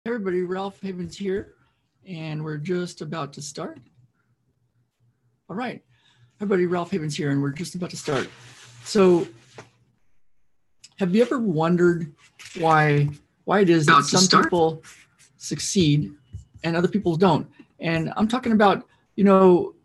Everybody, Ralph Havens here, and we're just about to start. All right, everybody, Ralph Havens here, and we're just about to start. So, have you ever wondered why it is that some people succeed and other people don't? And I'm talking about,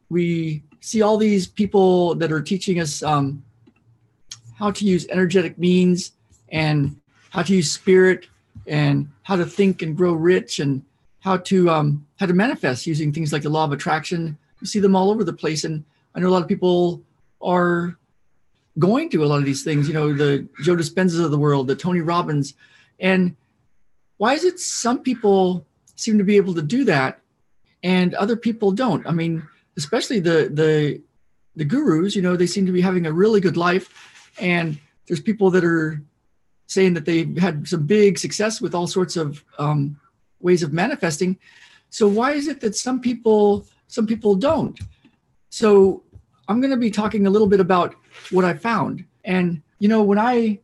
we see all these people that are teaching us how to use energetic means and how to use spirit and how to think and grow rich and how to manifest using things like the law of attraction. You see them all over the place, and I know a lot of people are going to a lot of these things. The Joe Dispenzas of the world, the Tony Robbins, and why is it some people seem to be able to do that and other people don't? I mean, especially the gurus. They seem to be having a really good life, and there's people that are saying that they've had some big success with all sorts of ways of manifesting. So why is it that some people don't? So I'm going to be talking a little bit about what I found. And, when I,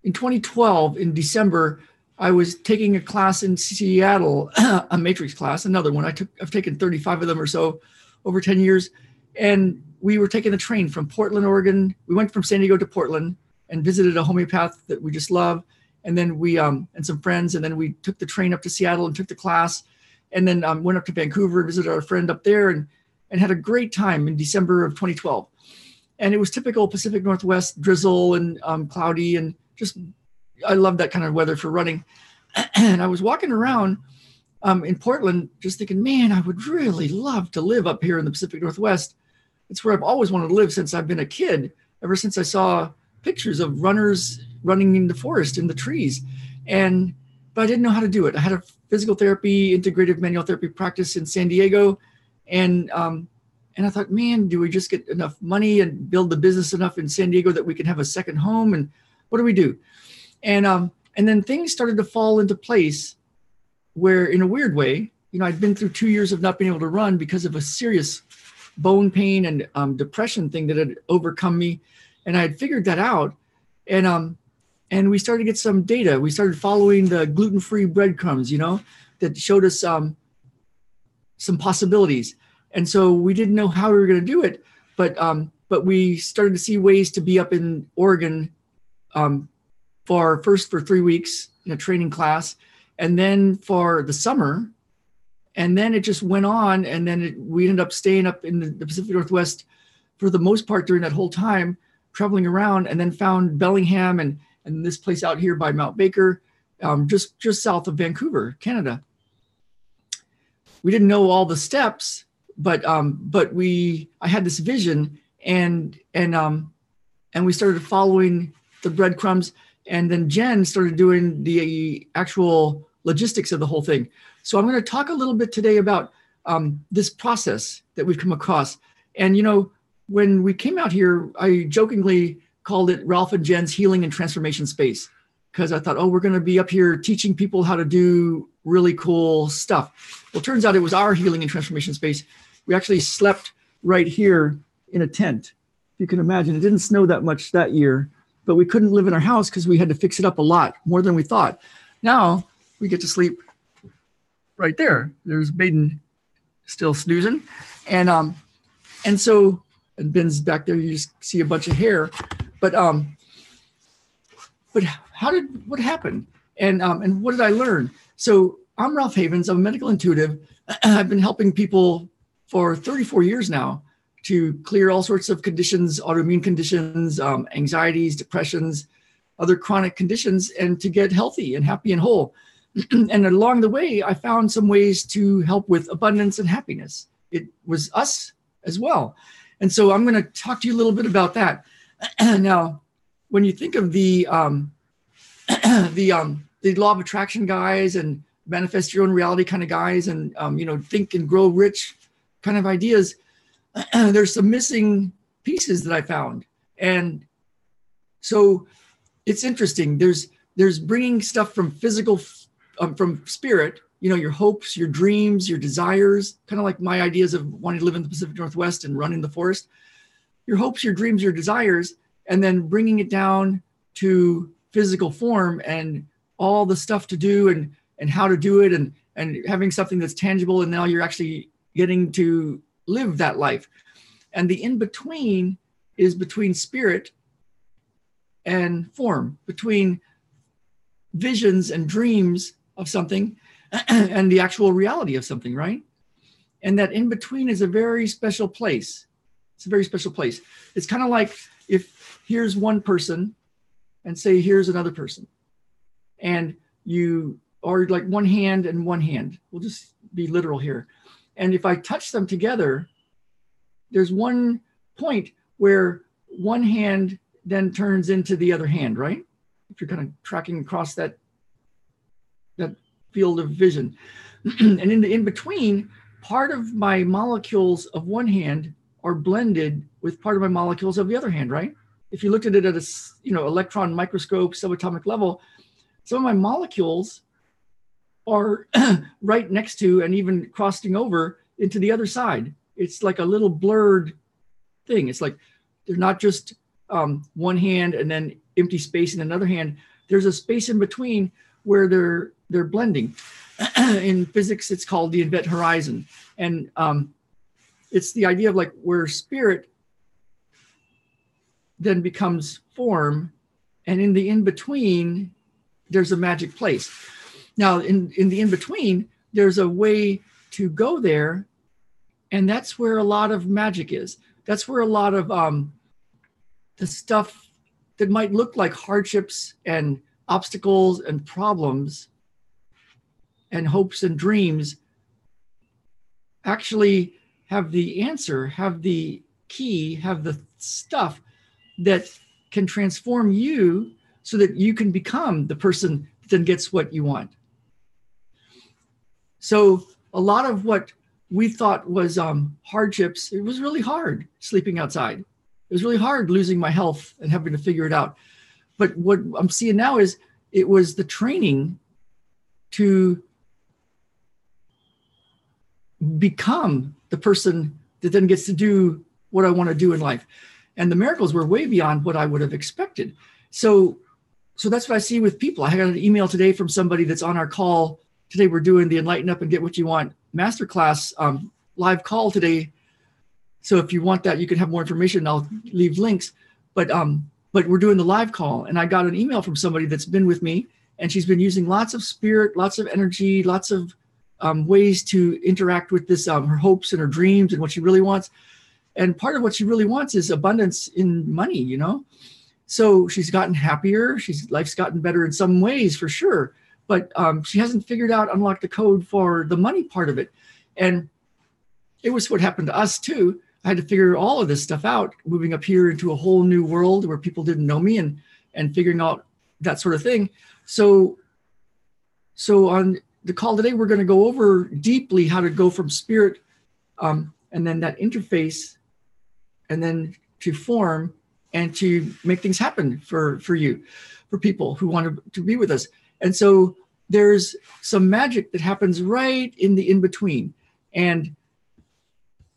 in 2012, in December, I was taking a class in Seattle, a matrix class, another one. I've taken 35 of them or so over 10 years. And we were taking a train from Portland, Oregon. We went from San Diego to Portland and visited a homeopath that we just love. And then we, and some friends, and then we took the train up to Seattle and took the class, and then went up to Vancouver and visited our friend up there and had a great time in December of 2012. And it was typical Pacific Northwest drizzle and cloudy, and just, I love that kind of weather for running. And I was walking around in Portland just thinking, man, I would really love to live up here in the Pacific Northwest. It's where I've always wanted to live since I've been a kid, ever since I saw pictures of runners running in the forest, in the trees. But I didn't know how to do it. I had a physical therapy, integrative manual therapy practice in San Diego. And I thought, man, do we just get enough money and build the business enough in San Diego that we can have a second home? And what do we do? And then things started to fall into place where, in a weird way, I'd been through 2 years of not being able to run because of a serious bone pain and depression thing that had overcome me. And I had figured that out. And we started to get some data. We started following the gluten-free breadcrumbs, that showed us some possibilities. And so we didn't know how we were going to do it, but we started to see ways to be up in Oregon for 3 weeks in a training class, and then for the summer. And then it just went on. And then we ended up staying up in the Pacific Northwest for the most part during that whole time, traveling around, and then found Bellingham and this place out here by Mount Baker, just south of Vancouver, Canada. We didn't know all the steps, but I had this vision, and we started following the breadcrumbs, and then Jen started doing the actual logistics of the whole thing. So I'm going to talk a little bit today about this process that we've come across. And when we came out here, I jokingly called it Ralph and Jen's Healing and Transformation Space, because I thought, we're going to be up here teaching people how to do really cool stuff. Well, it turns out it was our healing and transformation space. We actually slept right here in a tent. You can imagine, it didn't snow that much that year, but we couldn't live in our house because we had to fix it up a lot more than we thought. Now we get to sleep right there. There's Baden still snoozing. And so, and Ben's back there, you just see a bunch of hair. But what happened? And what did I learn? So I'm Ralph Havens. I'm a medical intuitive. I've been helping people for 34 years now to clear all sorts of conditions, autoimmune conditions, anxieties, depressions, other chronic conditions, and to get healthy and happy and whole. And along the way, I found some ways to help with abundance and happiness. It was us as well. And so I'm going to talk to you a little bit about that. Now, when you think of the law of attraction guys and manifest your own reality kind of guys, and think and grow rich kind of ideas, there's some missing pieces that I found. And so it's interesting. There's bringing stuff from physical, from spirit, your hopes, your dreams, your desires, kind of like my ideas of wanting to live in the Pacific Northwest and run in the forest. Your hopes, your dreams, your desires, and then bringing it down to physical form and all the stuff to do and how to do it, and having something that's tangible, and now you're actually getting to live that life. And the in-between is between spirit and form, between visions and dreams of something and the actual reality of something, right? And that in-between is a very special place. It's a very special place. It's kind of like if here's one person and say here's another person, and you are like one hand and one hand. We'll just be literal here. And if I touch them together, there's one point where one hand then turns into the other hand, right? If you're kind of tracking across that field of vision. And in the in-between, part of my molecules of one hand are blended with part of my molecules of the other hand, right? If you looked at it at a electron microscope, subatomic level, some of my molecules are right next to and even crossing over into the other side. It's like a little blurred thing. It's like they're not just one hand and then empty space in another hand. There's a space in between where they're blending. In physics, it's called the event horizon. And it's the idea of like where spirit then becomes form, and in the in-between, there's a magic place. Now, in the in-between, there's a way to go there, and that's where a lot of magic is. That's where a lot of the stuff that might look like hardships and obstacles and problems and hopes and dreams actually have the answer, have the key, have the stuff that can transform you so that you can become the person that then gets what you want. So a lot of what we thought was hardships, it was really hard sleeping outside. It was really hard losing my health and having to figure it out. But what I'm seeing now is it was the training to become the person that then gets to do what I want to do in life. And the miracles were way beyond what I would have expected. So that's what I see with people. I got an email today from somebody that's on our call. Today we're doing the Enlighten Up and Get What You Want masterclass live call today. So if you want that, you can have more information. I'll leave links. But we're doing the live call. And I got an email from somebody that's been with me, and she's been using lots of spirit, lots of energy, lots of ways to interact with this, her hopes and her dreams and what she really wants. And part of what she really wants is abundance in money, you know? So she's gotten happier. Life's gotten better in some ways for sure, but she hasn't figured out, unlocked the code for the money part of it. And it was what happened to us too. I had to figure all of this stuff out, moving up here into a whole new world where people didn't know me and figuring out that sort of thing. So on the call today, we're going to go over deeply how to go from spirit and then that interface and then to form and to make things happen for you, for people who want to be with us. And so there's some magic that happens right in the in-between. And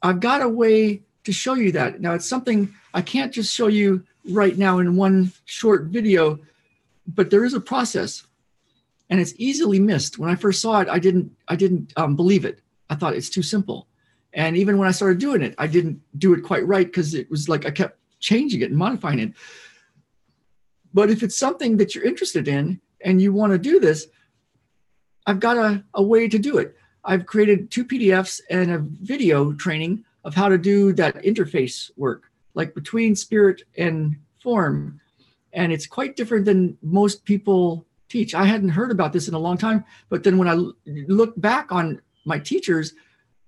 I've got a way to show you that. Now, it's something I can't just show you right now in one short video, but there is a process, and it's easily missed. When I first saw it, I didn't believe it. I thought it's too simple. And even when I started doing it, I didn't do it quite right because it was like I kept changing it and modifying it. But if it's something that you're interested in and you want to do this, I've got a way to do it. I've created 2 PDFs and a video training of how to do that interface work, like between spirit and form. And it's quite different than most people teach. I hadn't heard about this in a long time, but then when I look back on my teachers,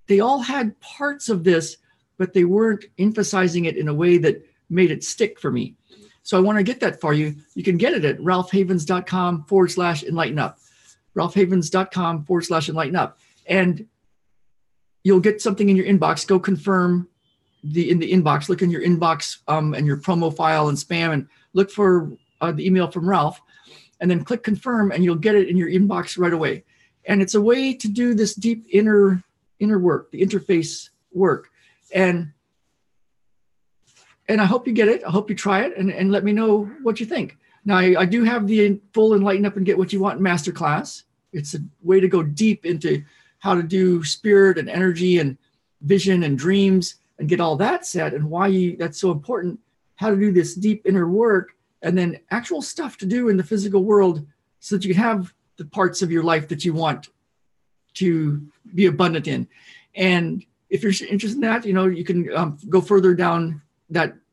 they all had parts of this, but they weren't emphasizing it in a way that made it stick for me. So I want to get that for you. You can get it at ralphhavens.com/enlighten-up. ralphhavens.com/enlighten-up. And you'll get something in your inbox. Go confirm in the inbox. Look in your inbox and your promo file and spam and look for the email from Ralph, and then click confirm and you'll get it in your inbox right away. And it's a way to do this deep inner work, the interface work. And I hope you get it. I hope you try it and let me know what you think. Now, I do have the full Enlighten Up and Get What You Want masterclass. It's a way to go deep into how to do spirit and energy and vision and dreams and get all that set, and why that's so important, how to do this deep inner work, and then actual stuff to do in the physical world so that you can have the parts of your life that you want to be abundant in. And if you're interested in that, you can go further down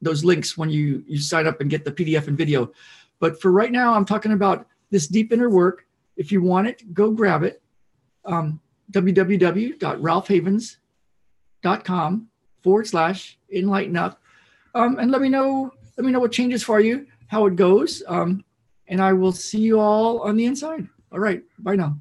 those links when you sign up and get the PDF and video. But for right now, I'm talking about this deep inner work. If you want it, go grab it. www.ralphhavens.com/enlighten up. And let me know what changes for you, how it goes. And I will see you all on the inside. All right. Bye now.